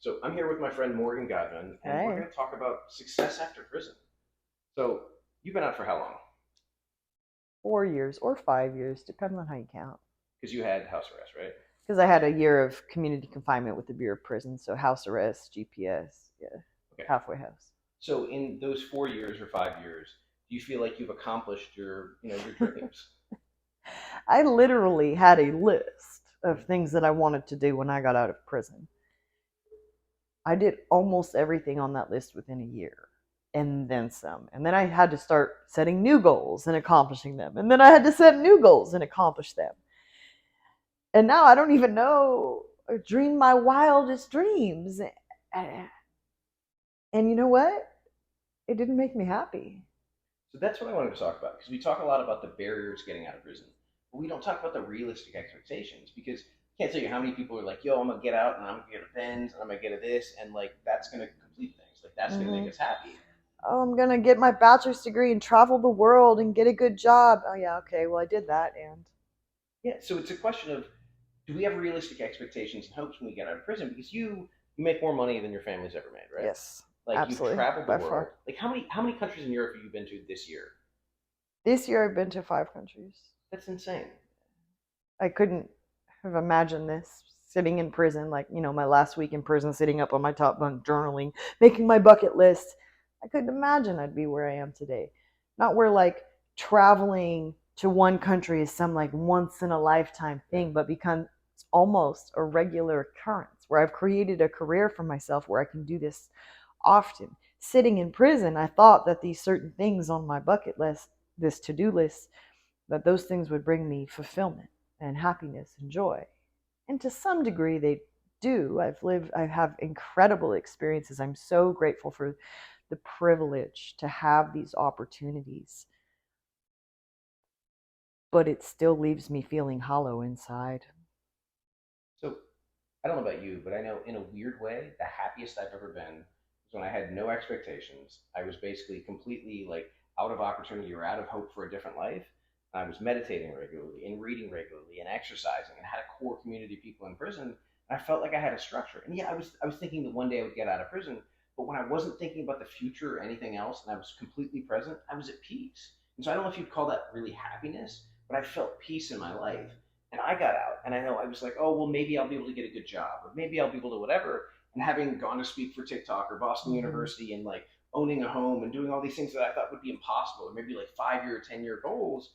So I'm here with my friend Morgan Godvin, and we're Hey, going to talk about success after prison. So you've been out for how long? 4 years or 5 years, depending on how you count. Because you had house arrest, right? Because I had a year of community confinement with the Bureau of Prisons, so house arrest, GPS, yeah, Okay. halfway house. So in those 4 years or 5 years, do you feel like you've accomplished your dreams? I literally had a list of Mhm. things that I wanted to do when I got out of prison. I did almost everything on that list within a year and then some. And then I had to start setting new goals and accomplishing them. And then I had to set new goals and accomplish them. And now I don't even know or dream my wildest dreams. And you know what? It didn't make me happy. So that's what I wanted to talk about because we talk a lot about the barriers getting out of prison, but we don't talk about the realistic expectations because I can't tell you how many people are like, "Yo, I'm gonna get out and I'm gonna get a Benz and I'm gonna get a this," and like that's gonna complete things. Like that's gonna make Mm-hmm. us happy. Oh, I'm gonna get my bachelor's degree and travel the world and get a good job. Oh yeah, okay. Well, I did that, and Yeah. So it's a question of do we have realistic expectations and hopes when we get out of prison? Because you make more money than your family's ever made, right? yes, Like you've absolutely, traveled the by world. far. Like how many countries in Europe have you been to this year? This year I've been to 5 countries. That's insane. I couldn't have imagined this sitting in prison, like my last week in prison, sitting up on my top bunk, journaling, making my bucket list. I couldn't imagine I'd be where I am today. Not where like traveling to one country is some like once in a lifetime Yeah. thing, but becomes almost a regular occurrence where I've created a career for myself where I can do this often. Sitting in prison, I thought that these certain things on my bucket list, this to do list, that those things would bring me fulfillment and happiness and joy. And to some degree, they do. I have incredible experiences. I'm so grateful for the privilege to have these opportunities, but it still leaves me feeling hollow inside. So I don't know about you, but I know in a weird way, the happiest I've ever been was when I had no expectations. I was basically completely like out of opportunity or out of hope for a different life. I was meditating regularly and reading regularly and exercising and had a core community of people in prison. And I felt like I had a structure. And yeah, I was thinking that one day I would get out of prison, but when I wasn't thinking about the future or anything else and I was completely present, I was at peace. And so I don't know if you'd call that really happiness, but I felt peace in my life. And I got out, and I know I was like, oh, well, maybe I'll be able to get a good job, or maybe I'll be able to whatever. And having gone to speak for TikTok or Boston Mm-hmm. University and like owning a home and doing all these things that I thought would be impossible, or maybe like 5 year, 10 year goals,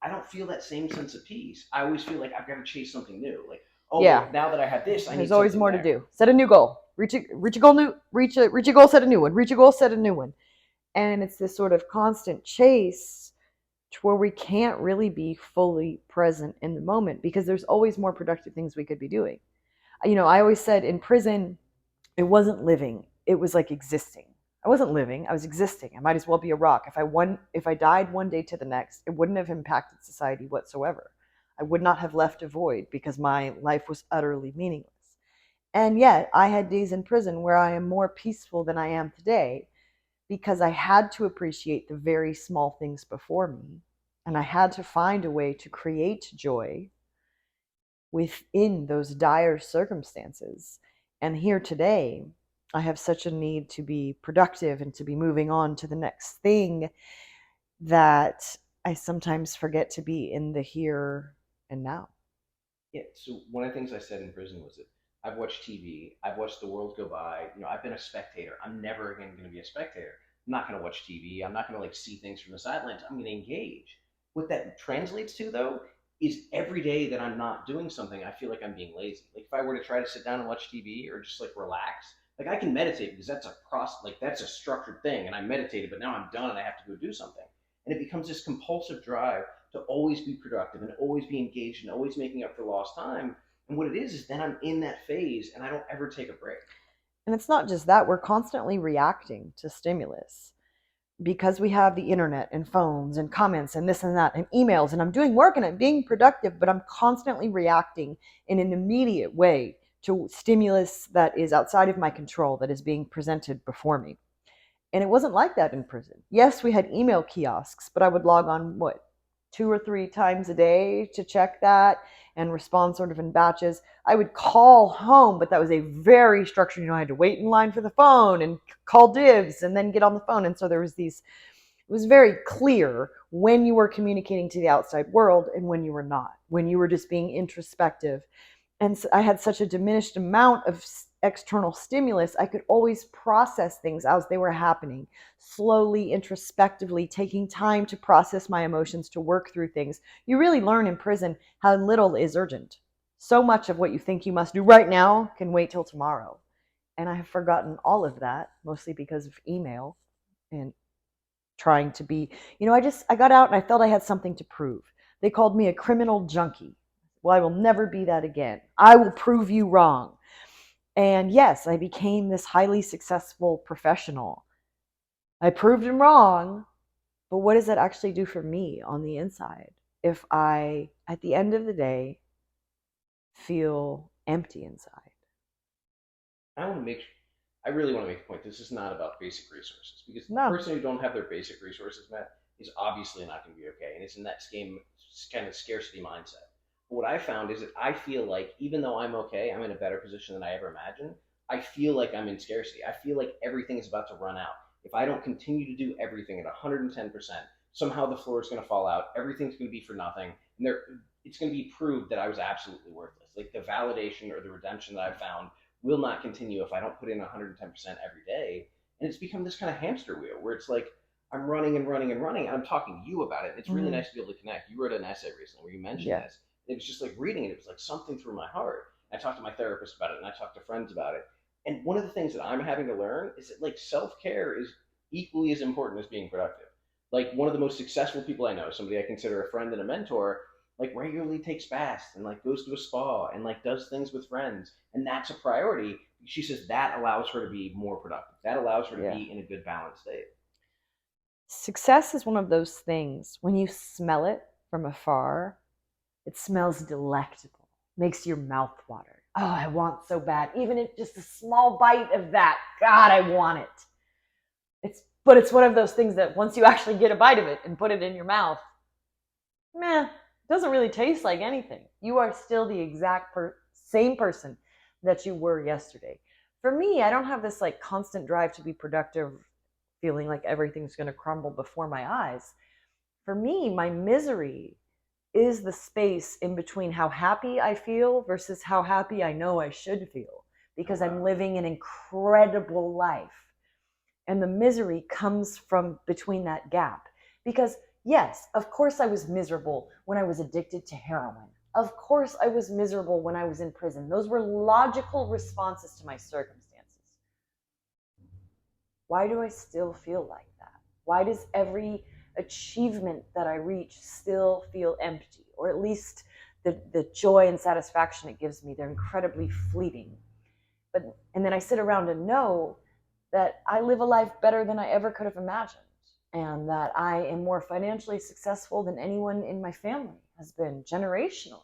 I don't feel that same sense of peace. I always feel like I've got to chase something new. Like, oh, Yeah, well, now that I have this, I there's need always something more to next. do. Set a new goal. Reach a goal. Reach a goal. Set a new one. Reach a goal. Set a new one. And it's this sort of constant chase to where we can't really be fully present in the moment because there's always more productive things we could be doing. I always said in prison, it wasn't living, it was like existing. I wasn't living, I was existing. I might as well be a rock. If I died one day to the next, it wouldn't have impacted society whatsoever. I would not have left a void because my life was utterly meaningless. And yet, I had days in prison where I am more peaceful than I am today because I had to appreciate the very small things before me. And I had to find a way to create joy within those dire circumstances. And here today, I have such a need to be productive and to be moving on to the next thing that I sometimes forget to be in the here and now. Yeah. So one of the things I said in prison was that I've watched TV, I've watched the world go by. I've been a spectator. I'm never again going to be a spectator. I'm not going to watch TV. I'm not going to like see things from the sidelines. I'm going to engage. What that translates to though is every day that I'm not doing something, I feel like I'm being lazy. Like if I were to try to sit down and watch TV or just like relax, like I can meditate because that's a process, like that's a structured thing, and I meditated, but now I'm done and I have to go do something, and it becomes this compulsive drive to always be productive and always be engaged and always making up for lost time. And what it is then I'm in that phase and I don't ever take a break. And it's not just that, we're constantly reacting to stimulus because we have the internet and phones and comments and this and that and emails, and I'm doing work and I'm being productive, but I'm constantly reacting in an immediate way to stimulus that is outside of my control that is being presented before me. And it wasn't like that in prison. Yes, we had email kiosks, but I would log on, what, 2 or 3 times a day to check that. and respond sort of in batches. I would call home, but that was a very structured, I had to wait in line for the phone and call dibs and then get on the phone. And so there was these, it was very clear when you were communicating to the outside world and when you were not, when you were just being introspective. And so I had such a diminished amount of external stimulus, I could always process things as they were happening, slowly, introspectively, taking time to process my emotions, to work through things. You really learn in prison how little is urgent. So much of what you think you must do right now can wait till tomorrow. And I have forgotten all of that, mostly because of email and trying to be, I got out and I felt I had something to prove. They called me a criminal junkie. Well, I will never be that again. I will prove you wrong. And yes, I became this highly successful professional. I proved him wrong, but what does that actually do for me on the inside if I, at the end of the day, feel empty inside? I want to make I really want to make the point this is not about basic resources because a No. person who don't have their basic resources met is obviously not going to be okay, and it's in that same kind of scarcity mindset. But what I found is that I feel like even though I'm okay, I'm in a better position than I ever imagined. I feel like I'm in scarcity. I feel like everything is about to run out. If I don't continue to do everything at 110%, somehow the floor is going to fall out. Everything's going to be for nothing, and it's going to be proved that I was absolutely worthless. Like the validation or the redemption that I found will not continue if I don't put in 110% every day. And it's become this kind of hamster wheel where it's like I'm running and running and running. And I'm talking to you about it. It's really Mm-hmm. nice to be able to connect. You wrote an essay recently where you mentioned Yeah. this. It was just like reading it. It was like something through my heart. I talked to my therapist about it and I talked to friends about it. And one of the things that I'm having to learn is that like self care is equally as important as being productive. Like one of the most successful people I know, somebody I consider a friend and a mentor, like regularly takes baths and like goes to a spa and like does things with friends, and that's a priority. She says that allows her to be more productive, that allows her to Yeah. be in a good balanced state. Success is one of those things, when you smell it from afar, it smells delectable, makes your mouth water. Oh, I want so bad. Even if just a small bite of that, God, I want it. But it's one of those things that once you actually get a bite of it and put it in your mouth, meh, it doesn't really taste like anything. You are still the exact same person that you were yesterday. For me, I don't have this like constant drive to be productive, feeling like everything's going to crumble before my eyes. For me, my misery is the space in between how happy I feel versus how happy I know I should feel, Oh because I'm wow. living an incredible life. And the misery comes from between that gap. Because, yes, of course I was miserable when I was addicted to heroin. Of course I was miserable when I was in prison. Those were logical responses to my circumstances. Why do I still feel like that? Why does every achievement that I reach still feel empty? Or at least the joy and satisfaction it gives me, they're incredibly fleeting. And then I sit around and know that I live a life better than I ever could have imagined, and that I am more financially successful than anyone in my family has been generationally.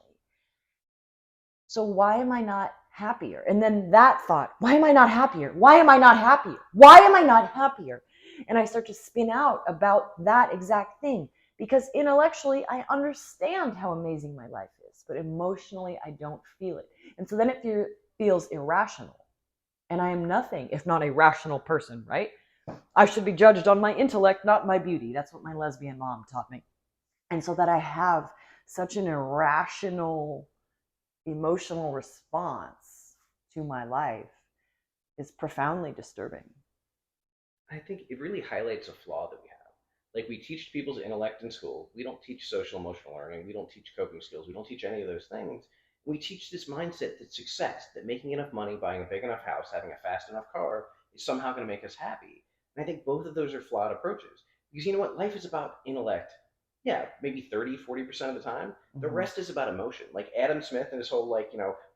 So why am I not happier? And then that thought, why am I not happier? Why am I not happier? Why am I not happier? And I start to spin out about that exact thing, because intellectually I understand how amazing my life is, but emotionally I don't feel it. And so then it feels irrational. And I am nothing if not a rational person, right? I should be judged on my intellect, not my beauty. That's what my lesbian mom taught me. And so that I have such an irrational emotional response to my life is profoundly disturbing. I think it really highlights a flaw that we have. Like we teach people's intellect in school. We don't teach social emotional learning. We don't teach coping skills. We don't teach any of those things. We teach this mindset that success, that making enough money, buying a big enough house, having a fast enough car is somehow going to make us happy. And I think both of those are flawed approaches. Because you know what? Life is about intellect. Yeah, maybe 30, 40% of the time. The Mm-hmm. rest is about emotion. Like Adam Smith and his whole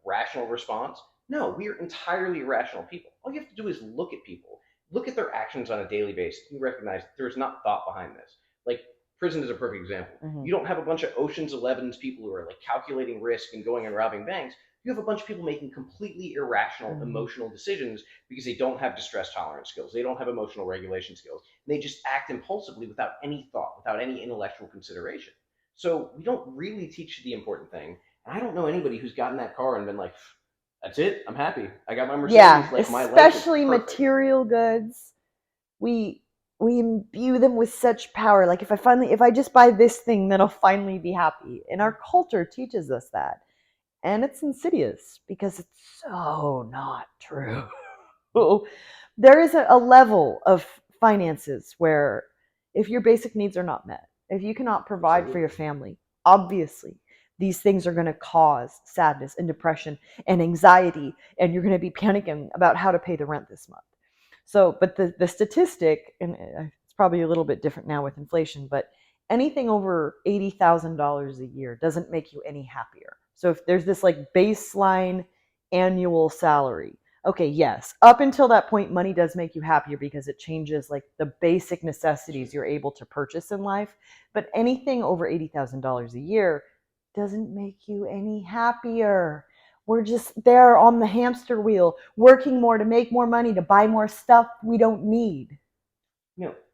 rational response. No, we are entirely irrational people. All you have to do is look at people, look at their actions on a daily basis. You recognize there's not thought behind this. Like prison is a perfect example. Mm-hmm. You don't have a bunch of Ocean's 11's people who are like calculating risk and going and robbing banks. You have a bunch of people making completely irrational, Mm-hmm. emotional decisions because they don't have distress tolerance skills. They don't have emotional regulation skills. And they just act impulsively without any thought, without any intellectual consideration. So we don't really teach the important thing. I don't know anybody who's gotten that car and been like, that's it, I'm happy. I got my Yeah, Mercedes, like my life is especially perfect. material goods. We we imbue them with such power. Like if I just buy this thing, then I'll finally be happy. And our culture teaches us that. And it's insidious because it's so not true. There is a level of finances where if your basic needs are not met, if you cannot provide for your Absolutely. family, obviously these things are going to cause sadness and depression and anxiety, and you're going to be panicking about how to pay the rent this month. So, but the statistic, and it's probably a little bit different now with inflation, but anything over $80,000 a year doesn't make you any happier. So if there's this like baseline annual salary, okay, yes, up until that point, money does make you happier because it changes like the basic Sure. necessities you're able to purchase in life. But anything over $80,000 a year doesn't make you any happier. We're just there on the hamster wheel, working more to make more money, to buy more stuff we don't need.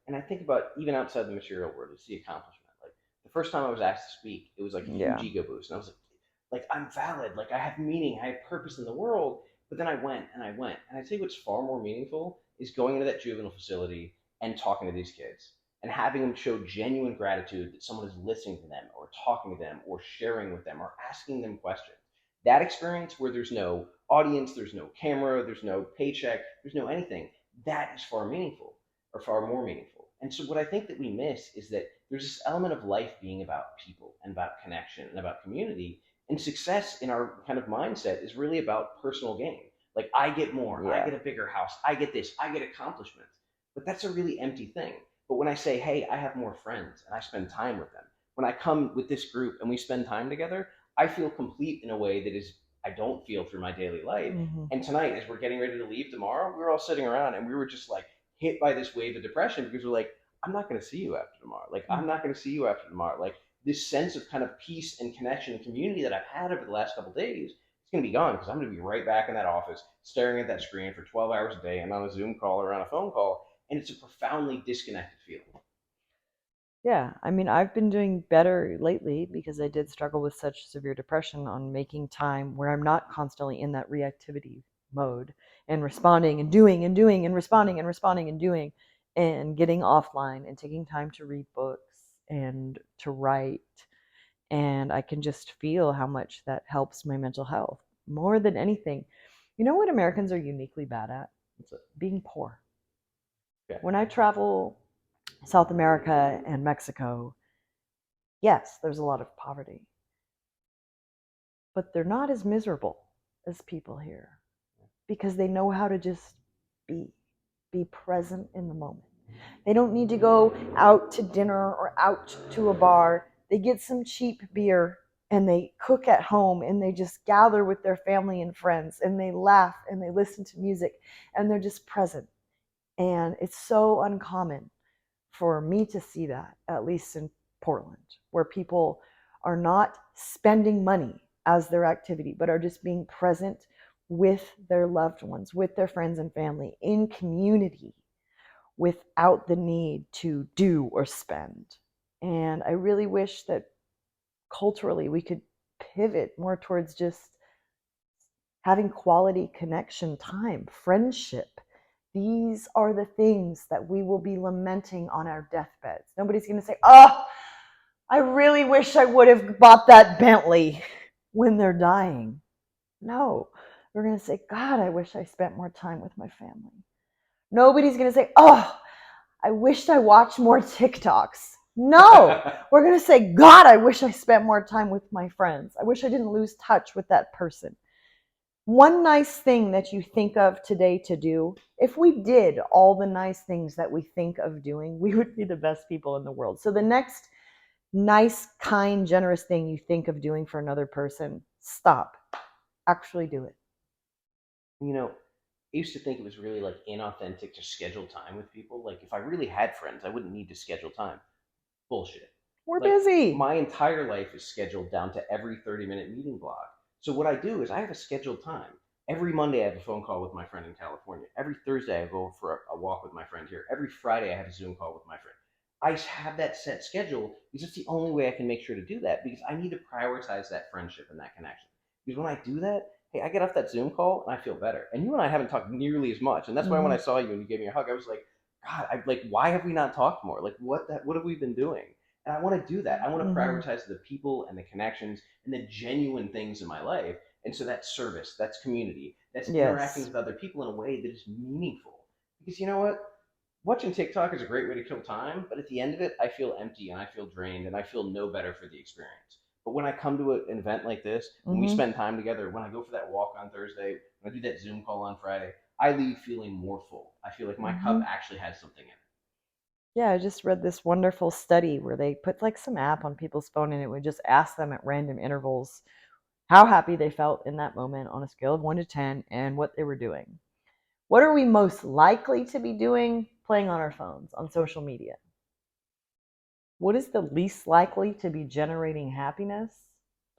And I think about even outside the material world, it's the accomplishment. Like the first time I was asked to speak, it was like a huge Yeah. ego boost, and I was like I'm valid, like I have meaning, I have purpose in the world. But then I went and I went, and I tell you what's far more meaningful is going into that juvenile facility and talking to these kids and having them show genuine gratitude that someone is listening to them or talking to them or sharing with them or asking them questions. That experience where there's no audience, there's no camera, there's no paycheck, there's no anything, that is far meaningful or far more meaningful. And so what I think that we miss is that there's this element of life being about people and about connection and about community. And success in our kind of mindset is really about personal gain. Like I get more, I Yeah. get a bigger house, I get this, I get accomplishments. But that's a really empty thing. But when I say, hey, I have more friends and I spend time with them, when I come with this group and we spend time together, I feel complete in a way that is I don't feel through my daily life. Hmm. And tonight, as we're getting ready to leave tomorrow, we were all sitting around and we were just like hit by this wave of depression because we're like, I'm not going to see you after tomorrow. Like, I'm not going to see you after tomorrow. Like, this sense of kind of peace and connection and community that I've had over the last couple of days, it's going to be gone because I'm going to be right back in that office staring at that screen for 12 hours a day and on a Zoom call or on a phone call. And it's a profoundly disconnected feeling. Yeah, I mean, I've been doing better lately because I did struggle with such severe depression on making time where I'm not constantly in that reactivity mode and responding and doing and doing and responding and responding and doing and getting offline and taking time to read books and to write. And I can just feel how much that helps my mental health more than anything. You know what Americans are uniquely bad at? So, Being poor. yeah. When I travel South America and Mexico, yes, there's a lot of poverty, but they're not as miserable as people here because they know how to just be, be present in the moment. They don't need to go out to dinner or out to a bar. They get some cheap beer and they cook at home and they just gather with their family and friends and they laugh and they listen to music and they're just present. And it's so uncommon for me to see that, at least in Portland, where people are not spending money as their activity, but are just being present with their loved ones, with their friends and family, in community, without the need to do or spend. And I really wish that culturally we could pivot more towards just having quality connection time, friendship. These are the things that we will be lamenting on our deathbeds. Nobody's going to say, oh, I really wish I would have bought that Bentley when they're dying. No, we're going to say, God, I wish I spent more time with my family. Nobody's going to say, oh, I wished I watched more TikToks. No, we're going to say, God, I wish I spent more time with my friends. I wish I didn't lose touch with that person. One nice thing that you think of today to do, if we did all the nice things that we think of doing, we would be the best people in the world. So the next nice, kind, generous thing you think of doing for another person, stop. Actually do it. you know, I used to think it was really like inauthentic to schedule time with people. Like if I really had friends, I wouldn't need to schedule time. Bullshit. We're Like busy. my entire life is scheduled down to every 30-minute meeting block. So what I do is I have a scheduled time. Every Monday I have a phone call with my friend in California. Every Thursday I go for a walk with my friend here. Every Friday I have a Zoom call with my friend. I have that set schedule because it's the only way I can make sure to do that, because I need to prioritize that friendship and that connection. Because when I do that, hey, I get off that Zoom call and I feel better. And you and I haven't talked nearly as much, and that's why when Mm-hmm. I saw you and you gave me a hug, I was like, God, I like, why have we not talked more? Like, what have we been doing? And I want to do that. I want to Mm-hmm. prioritize the people and the connections and the genuine things in my life. And so that's service, that's community, that's interacting Yes. with other people in a way that is meaningful. Because you know what? Watching TikTok is a great way to kill time, but at the end of it, I feel empty and I feel drained and I feel no better for the experience. But when I come to an event like this, when we Mm-hmm. spend time together, when I go for that walk on Thursday, when I do that Zoom call on Friday, I leave feeling more full. I feel like my cup Mm-hmm. actually has something in it. Yeah, I just read this wonderful study where they put like some app on people's phone and it would just ask them at random intervals how happy they felt in that moment on a scale of 1 to 10 and what they were doing. What are we most likely to be doing? Playing on our phones, on social media. What is the least likely to be generating happiness?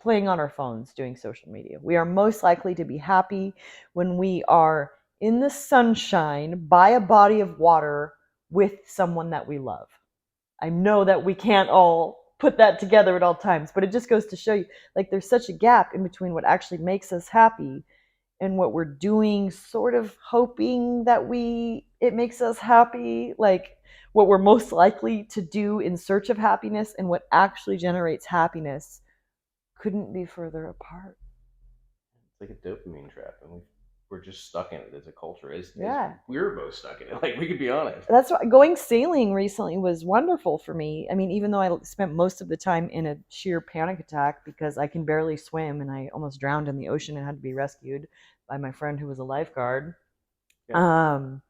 Playing on our phones, doing social media. We are most likely to be happy when we are in the sunshine by a body of water with someone that we love. I know that we can't all put that together at all times, but it just goes to show you like there's such a gap in between what actually makes us happy and what we're doing, sort of hoping that we it makes us happy, like what we're most likely to do in search of happiness and what actually generates happiness couldn't be further apart. It's like a dopamine trap, and we're just stuck in it as a culture. As Yeah. we're both stuck in it. Like, we could be honest. That's why going sailing recently was wonderful for me. I mean, even though I spent most of the time in a sheer panic attack because I can barely swim and I almost drowned in the ocean and had to be rescued by my friend who was a lifeguard. Yeah. Um,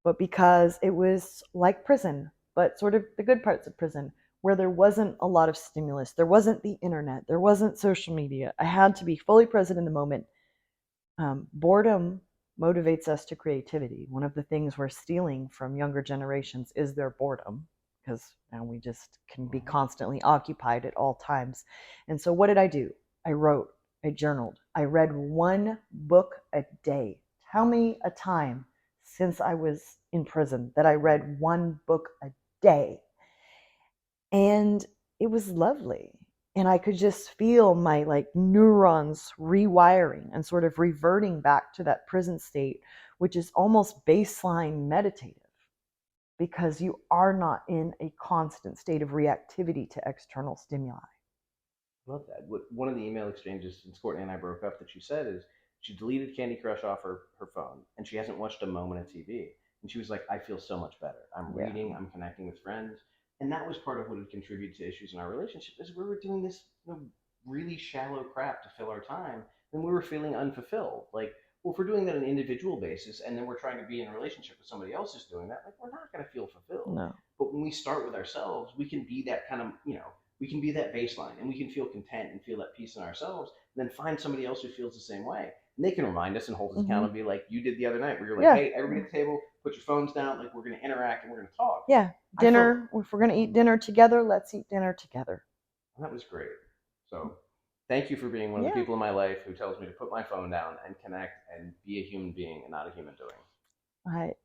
but because it was like prison, but sort of the good parts of prison, where there wasn't a lot of stimulus, there wasn't the internet, there wasn't social media. I had to be fully present in the moment. Boredom motivates us to creativity. One of the things we're stealing from younger generations is their boredom because we just can be Mhm. constantly occupied at all times. And so, what did I do? I wrote, I journaled, I read one book a day. Tell me a time since I was in prison that I read one book a day. And it was lovely. And I could just feel my like neurons rewiring and sort of reverting back to that prison state, which is almost baseline meditative because you are not in a constant state of reactivity to external stimuli. Love that. One of the email exchanges since Courtney and I broke up that she said is she deleted Candy Crush off her phone and she hasn't watched a moment of TV. And she was like, I feel so much better. I'm Yeah. reading, I'm connecting with friends. And that was part of what had contributed to issues in our relationship is we were doing this, really shallow crap to fill our time and we were feeling unfulfilled. Like, well, if we're doing that on an individual basis and then we're trying to be in a relationship with somebody else who's doing that, like, we're not going to feel fulfilled. No. But when we start with ourselves, we can be that kind of, we can be that baseline and we can feel content and feel that peace in ourselves, and then find somebody else who feels the same way. And they can remind us and hold us Mm-hmm. accountable, like you did the other night, where you're like, Yeah. hey, everybody at the table, put your phones down, like we're going to interact and we're going to talk. Yeah. I felt Dinner. If we're going to eat dinner together, let's eat dinner together. that was great. So thank you for being one of the Yeah. people in my life who tells me to put my phone down and connect and be a human being and not a human doing.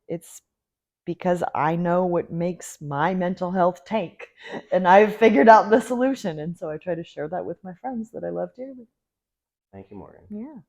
It's because I know what makes my mental health tank and I've figured out the solution. And so I try to share that with my friends that I love dearly. Thank you, Morgan. Yeah.